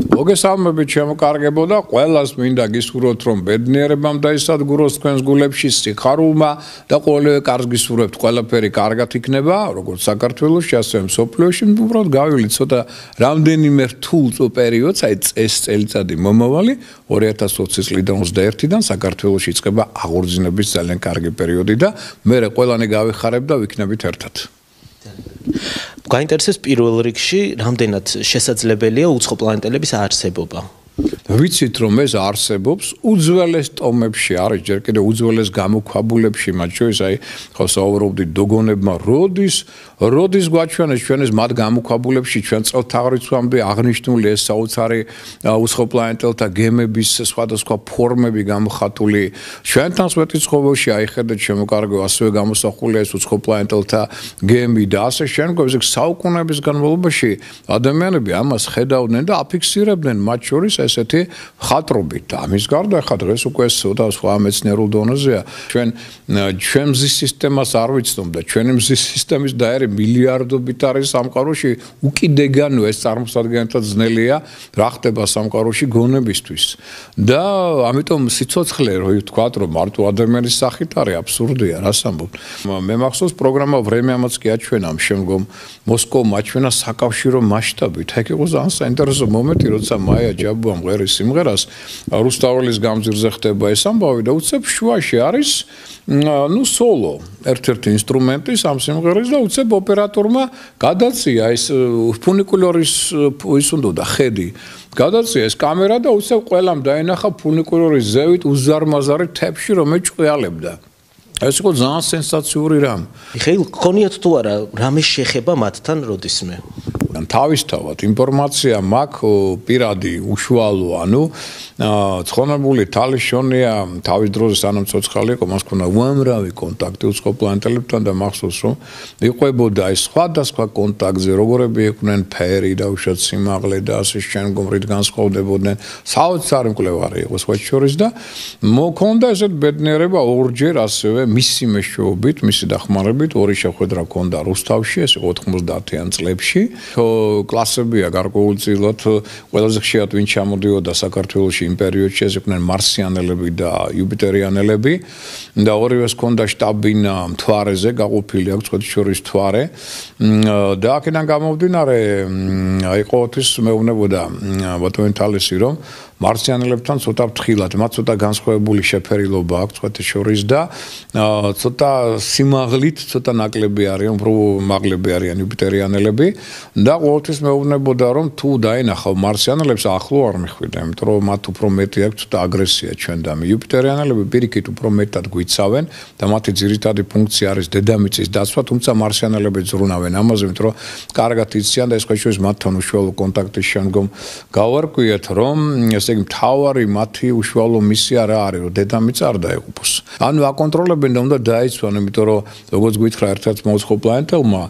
მოგესალმებით ჩემო კარგებო და ყველას მინდა გისურვოთ რომ ბედნიერებამ დაისადგუროს თქვენს გულებში სიხარულმა და ყოველივე კარგს გისურვებთ ყველაფერი კარგად იქნება როგორც საქართველოში ასევე მსოფლიოში უბრალოდ გავივლით ცოტა რამდენიმე რთულ პერიოდს აი წელიწადი მომავალი 2020 წლიდან 21-დან საქართველოში იწყება აღორძინების ძალიან კარგი პერიოდი და მე ყველანი გავიხარებ და ვიქნებით ერთად გაინტერესებს პირველ რიგში რამდენად შესაძლებელია უცხოპლანეტელების არსებობა ვიცით რომ ეს არსებობს უძველეს ტომებში არის ჯერ კიდევ უძველეს გამოქვაბულებში მათ შორის აი ხო საუბრობდით დოგონებმა როდის გვაჩვენეს ჩვენ ეს მათ გამოქვაბულებში ჩვენ წელთაღრიცხვამდე აღნიშნული ეს საოცარი უცხოპლანეტელთა გემების სხვადასხვა ფორმები გამოხატული ჩვენთან სვეტიცხოველში აიხედეთ შემოკარგო ასევე გამოსახულია ეს უცხოპლანეტელთა გემი და ასე შემდგომ ეს საუკუნეების განმავლობაში ადამიანები ამას ხედავდნენ და აფიქსირებდნენ მათ შორის ესეთი ხატრობით და ამის გარდა ახლა დღეს უკვე სხვა მეცნიერულ დონეზეა ჩვენ მზის სისტემას არ ვიცნობ და ჩვენი მზის სისტემის დაერე მილიარდობით არის სამყაროში უკიდეგანო ეს წარმოსადგენელთა ძნელია რა ხდება სამყაროში გონებისთვის და ამიტომ სიცოცხლე რო ვთქვათ რომ მარტო ადამიანის სახით არის აბსურდია რას ამბობ მე მახსოვს პროგრამა ვრემიამაც კი აჩვენა შემდგომ მოსკოვმა აჩვენა საკავშირო მასშტაბით აქ იყო ძალიან საინტერესო მომენტი როცა მაია ჯაბუა მღერის სიმღერას რუსთაველის გამზირზე ხდება ეს ამბავი და უცებ შუაში არის სოლო ერთ-ერთი ინსტრუმენტი ამ სიმღერის და უცებ ოპერატორმა გადაწია ეს ფუნიკულორის ის უნდა ხედი გადაწია ეს კამერა და უცებ ყველამ დაენახა ფუნიკულორის ზევით უზარმაზარი თეფში რომ ეჭყიალებდა ეს იყო ძალიან სენსაციური რამ მიხეილ გქონიათ თუ არა რამე შეხება მათთან როდისმე თავისთავად ინფორმაცია მაქვს პირადი უშუალო ანუ ცხონებული თალიშონია თავის დროზე სანამ ცოცხალი იყო მას ქონდა უამრავი კონტაქტი უცხოპლანეტელებთან და მახსოვს რომ იყვებოდა ეს სხვადასხვა კონტაქტზე როგორები იყვნენ ფერი და უშუალოდ სიმაღლე და ასე შემდგომ რით განსხვავდებოდნენ საოცარი მკვლევარი იყო სხვა შორის და მოქონდა ესეთ ბედნიერება ორჯერ ასევე მისი მეშვეობით მისი დახმარებით ორი შეხვედრა ქონდა რუსთავში ეს 90-იან წლებში კლასებია გარკვეულწილად ყველაზე ხშირად ვინ ჩამოდიოდა საქართველოში იმ პერიოდში ეს იყვნენ მარსიანელები და იუპიტერიანელები და ორივეს ქონდა შტაბინა მთვარეზე გაყოფილი აქვს შორის მთვარე და აქედან გამომდინარე იყო თვის მეუბნებოდა ბატონი თალისი რომ მარსიანელებთან ცოტა ფრთხილად მათ ცოტა განსხვავებული შეფერილობა აქვს შორის და ცოტა სიმაღლით ცოტა ნაკლები არიან უფრო მაღლები არიან იუპიტერიანელები და ყოველთვის მეუბნებოდა რომ თუ დაენახავ მარსიანელებს ახლო არ მიხვიდა იმიტომ რომ მათ უფრო მეტი აქვს ცოტა აგრესია ჩვენ და იუპიტერიანელები პირიქით უფრო მეტად გვიცავენ და მათი ძირითადი ფუნქცია არის დედამიწის დაცვა თუმცა მარსიანელები ზრუნავენ ამაზე იმიტომ რომ კარგად იციან და ეს ხოშოს მათთან უშუალო კონტაქტის შემდგომ გავარკვიეთ რომ ესე იგი მთავარი მათი უშუალო მისია რა არის რომ დედამიწა არ დაეყოფოს ანუ აკონტროლებენ და უნდა დაიცვან იმიტომ რომ როგორც გითხრა ერთ-ერთ მოუცხოპლანეტელმა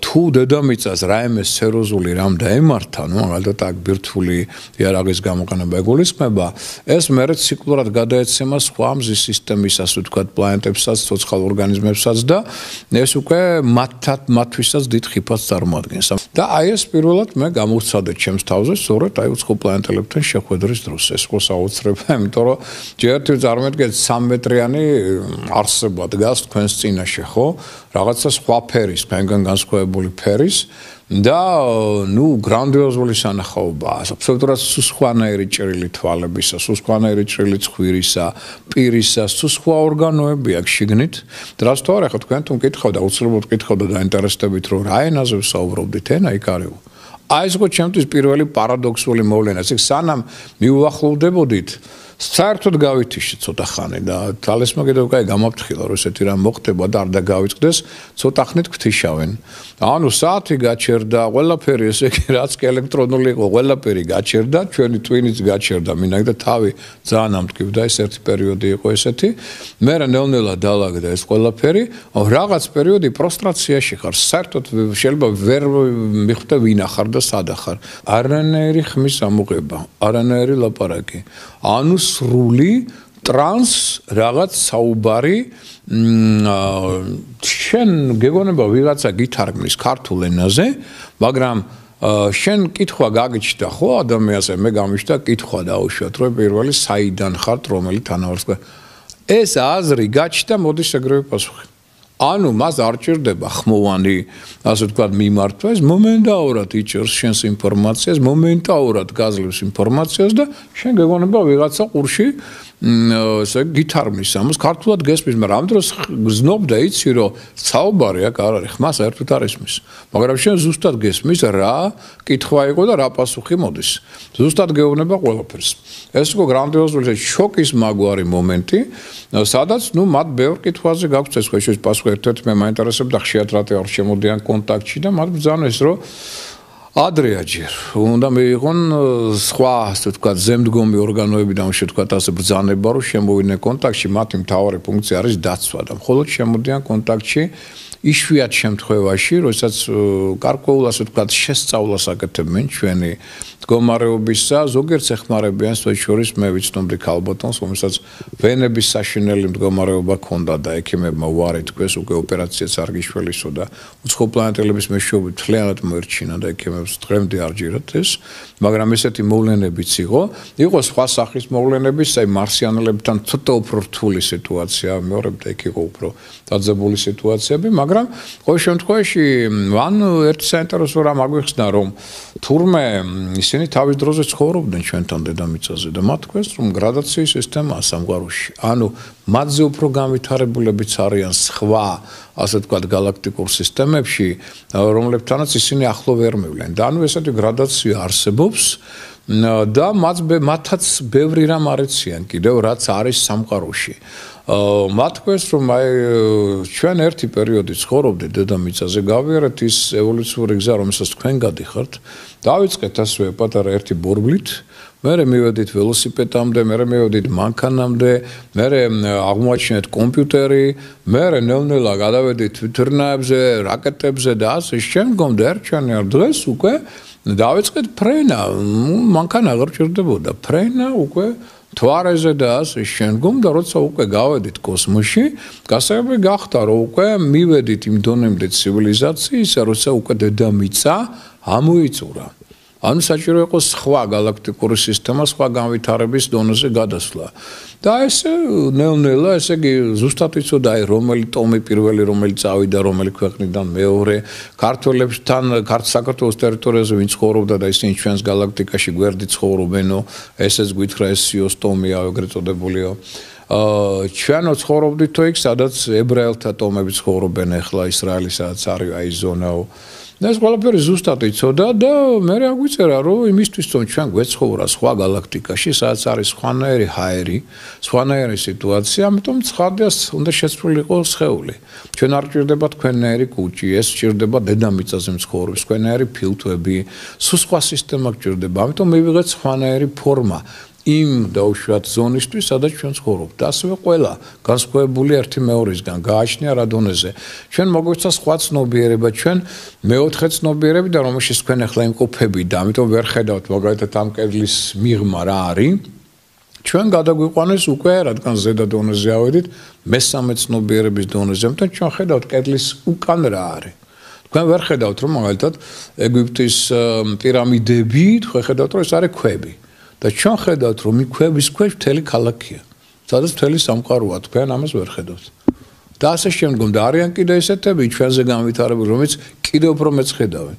თუ დედამიწას რაიმე სეროზული რამ დაემართა ნუ მაგალითად აქ ბირთვული იარაღის გამოყენება ეგულისხმება ეს მერე ციკლურად გადაეცემა სხვა მზის სისტემის ასე ვთქვათ პლანეტებსაც ცოცხალ ორგანიზმებსაც და ეს უკვე მათთვისაც დიდ ხიფათს წარმოადგენს და აი ეს პირველად მე გამოვცადე ჩემს თავზე სწორედ აი უცხოპლანეტელებთან შეხვედრის დროს ეს ხო საოცრება იმიტომ რომ ჯერ ერთი წარმოიდგინეთ 3 მეტრიანი არსება დგას თქვენს წინაშე ხო რაღაცა სხვა ფერის თქვენგან განსხვავებული ფერის და ნუ გრანდიოზული სანახაობა აბსოლუტურად სხვანაირი ჭრილი თვალებისა სხვანაირი ჭრილი ცხვირისა პირისა სხვა ორგანოები აქვს შიგნით დრას თუ არა ხო თქვენ თუ მკითხავდა უცლებოდ მკითხავდა დაინტერესდებით რომ რა ენაზე ვსაუბრობდით ენა იქ არის აი ეს ხო ჩემთვის პირველი პარადოქსული მოვლენა ეს სანამ მიუახლოვდებოდით საერთოდ გავითიშე ცოტა ხანი და თალისმა კიდევ კაი გამაფრთხილა რომ ესეთი რამ მოხდება და არ დაგავიწყდეს ცოტა ხნით გთიშავენ ანუ საათი გაჩერდა ყველაფერი ესე იგი რაც კი ელექტრონული იყო ყველაფერი გაჩერდა ჩვენი ტვინიც გაჩერდა მინაგდა თავი ძალიან ამტკივდა ეს ერთი პერიოდი იყო ესეთი მე ნელ-ნელა დაალაგდა ეს ყველაფერი რაღაც პერიოდი პროსტრაციაში ხარ საერთოდ შეიძლება ვერ მიხვდე ვინ ახარ და სად ახარ არანაირი ხმის ამოღება არანაირი ლაპარაკი ანუ სრული ტრანს რაღაც საუბარი შენ გეგონება ვიღაცა გითარგმნის ქართულ ენაზე მაგრამ შენ კითხვა გაგიჩნდა ხო ადამიანზე მე გამიჩნდა კითხვა დაუშვათ რომ პირველი საიდან ხართ რომელი თანავარსკვლავი ეს აზრი გაჩნდა მოდის ეგრევე პასუხი ანუ მას არ ჭირდება ხმოვანი ასე ვთქვათ მიმართვა ეს მომენტალურად იჭერს შენს ინფორმაციას მომენტალურად გაძლევს ინფორმაციას და შენ გეგონება ვიღაცა ყურში ესე გითარმის ამას ქართულად გესმის მაგრამ ამ დროს გზნობ და იცი რომ საუბარი აქ არ არის ხმას საერთოდ არ ისმის მაგრამ შენ ზუსტად გესმის რა კითხვა იყო და რა პასუხი მოდის ზუსტად გეუბნება ყველაფერს ეს იყო გრანდიოზული შოკის მაგვარი მომენტი სადაც ნუ მათ ბევრ კითხვაზე გაქვთ ეს ხო შეიძლება პასუხი ერთ-ერთი მე მაინტერესებდა ხშირად რა თქმა უნდა შემოდიან კონტაქტში და მათ ბრძანეს რომ ადრეა ჯერ უნდა მიიღონ სხვა ასე ვთქვათ ზემდგომი ორგანოებიდან ასე ვთქვათ ასე ბრძანება რომ შემოვიდნენ კონტაქტში მათი მთავარი ფუნქცია არის დაცვა და მხოლოდ შემოდიან კონტაქტში იშვიათ შემთხვევაში როდესაც გარკვეულ ასე ვთქვათ შესწავლას აკეთებენ ჩვენი მდგომარეობისა ზოგიერთ ეხმარებიან სწორედ მე ვიცნობდი ქალბატონს რომელსაც ვენების საშინელი მდგომარეობა ჰქონდა და ექიმებმა უარი თქვეს უკვე ოპერაციაც არ გიშველისო და უცხოპლანეტელების მეშვეობით მთლიანად მოერჩინა და ექიმებს დღემდე არ ჯერათ ეს მაგრამ ესეთი მოვლენებიც იყო სხვა სახის მოვლენები აი მარსიანელებთან ცოტა უფრო რთული სიტუაცია მეორებ და იქ იყო უფრო დაძაბული სიტუაციები მაგრამ ყოველ შემთხვევაში მან ერთ საინტერესო რამ აგვიხსნა რომ თურმე ისინი თავის დროზე ცხოვრობდნენ ჩვენთან დედამიწაზე და მათ თქვეს რომ გრადაციის სისტემაა სამყაროში ანუ მათზე უფრო განვითარებულებიც არიან სხვა ასე ვთქვათ galaktikურ სისტემებში რომლებთანაც ისინი ახლო ვერ მივლენ და ანუ ესეთი გრადაცია არსებობს და მათაც ბევრი რამ არიციან კიდევ რაც არის სამყაროში მათ თქვეს რომ აი ჩვენ ერთი პერიოდი ცხოვრობდით დედამიწაზე გავიარეთ ის ევოლუციური გზა რომელსაც თქვენ გადიხართ დავიწყეთ ასე პატარა ერთი ბორბლით მერე მივედით ველოსიპედამდე მერე მივედით მანქანამდე მერე აღმოაჩინეთ კომპიუტერი მერე ნელ-ნელა გადავედით თვითრნაებზე რაკეტებზე და ასე შემდგომ და ერთჩვენე დღეს უკვე დავიწყეთ ფრენა მანქანა აღარ ჭირდებოდა ფრენა უკვე თვარეზე და ასე შემდგომ და როცა უკვე გავედით კოსმოსში გასაგები გახდა რომ უკვე მივედით იმ დონემდე ცივილიზაციისა როცა უკვე დედამიწა ამოიწურა ანუ საჭირო იყო სხვა galaktikური სისტემა სხვა განვითარების დონეზე გადასვლა და ესე ნელ-ნელა ესე იგი ზუსტად იცოდა აი რომელი ტომი პირველი რომელი წავიდა რომელი ქვეყნიდან მეორე ქართველებთან საქართველოს ტერიტორიაზე ვინც ცხოვრობდა და ისინი ჩვენს galaktikაში გვერდით ცხოვრობენო ესეც გითხრა ეს სიოს ტომია ეგრეთ წოდებულიო ჩვენო ცხოვრობდითო იქ სადაც ებრაელთა ტომები ცხოვრობენ ახლა ისრაელის სადაც არის აი ზონაო და ეს ყველაფერი ზუსტად იცოდა და მე აგვიწერა რომ იმისთვის რომ ჩვენ გვეცხოვრა სხვა galaktikაში სადაც არის სხვანაირი ჰაერი სხვანაირი სიტუაცია ამიტომ ცხადას უნდა შეცვლილი იყოს სხეული ჩვენ არ ჭირდება თქვენნაირი კუჭი ეს ჭირდება დედამიწაზე მცხოვრებს თქვენნაირი ფილტვები სხვა სისტემა გჭირდება ამიტომ მივიღეთ სხვანაირი ფორმა იმ დაუშვათ ზონისთვის სადაც ჩვენ ცხოვრობთ და ასევე ყველა განსხვავებული ერთი მეორისგან გააჩნია რა დონეზე ჩვენ მოგვეცა სხვა ცნობიერება ჩვენ მეოთხე ცნობიერები და რომელშიც თქვენ ახლა იმყოფებით და ამიტომ ვერ ხედავთ მაგალითად ამ კედლის მიღმა რა არის ჩვენ გადაგვიყვანეს უკვე რადგან ზედა დონეზე ავედით მესამე ცნობიერების დონეზე ამიტომ ჩვენ ხედავთ კედლის უკან რა არის თქვენ ვერ ხედავთ რომ მაგალითად ეგვიპტის პირამიდები თქვენ ხედავთ რომ ეს არის ქვები და ჩვენ ხედავთ რომ ქვების ქვეშ მთელი ქალაქია სადაც მთელი სამყაროა თქვენ ამას ვერ ხედავთ და ასე შემდგომ და არიან კიდე ესეთები ჩვენზე განვითარებული რომელიც კიდევ უფრო მეც ხედავენ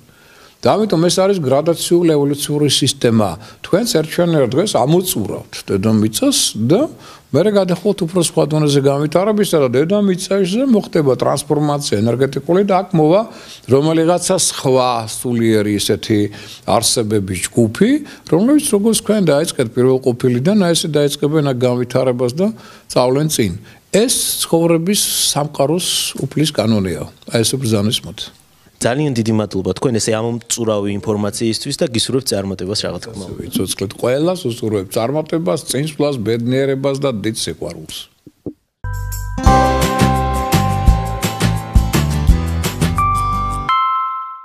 და ამიტომ ეს არის გრადაციული ევოლუციური სისტემა თქვენს ერთჩვენერ დღეს ამოწურავთ დედამიწას და მე გადახვალთ უფრო სხვა დონეზე განვითარებისა და დედამიწაზე მოხდება ტრანსფორმაცია ენერგეტიკული და აქ მოვა რომელიღაცა სხვა სულიერი ესეთი არსებების ჯგუფი რომლებიც როგორც თქვენ დაიწყეთ პირველ ყოფილიდან აი ესე დაიწყებენ აქ განვითარებას და წავლენ წინ ეს ცხოვრების სამყაროს უფლის კანონია აი ეს ბრძანის მოთ ძალიან დიდი მადლობა თქვენ ესე ამომწურავი ინფორმაციისთვის და გისურვებთ წარმატებას რა თქმა უნდა. ვიცოცხლეთ ყველას უსურვებ წარმატებას, წინსვლას, ბედნიერებას და დიდ სიყვარულს.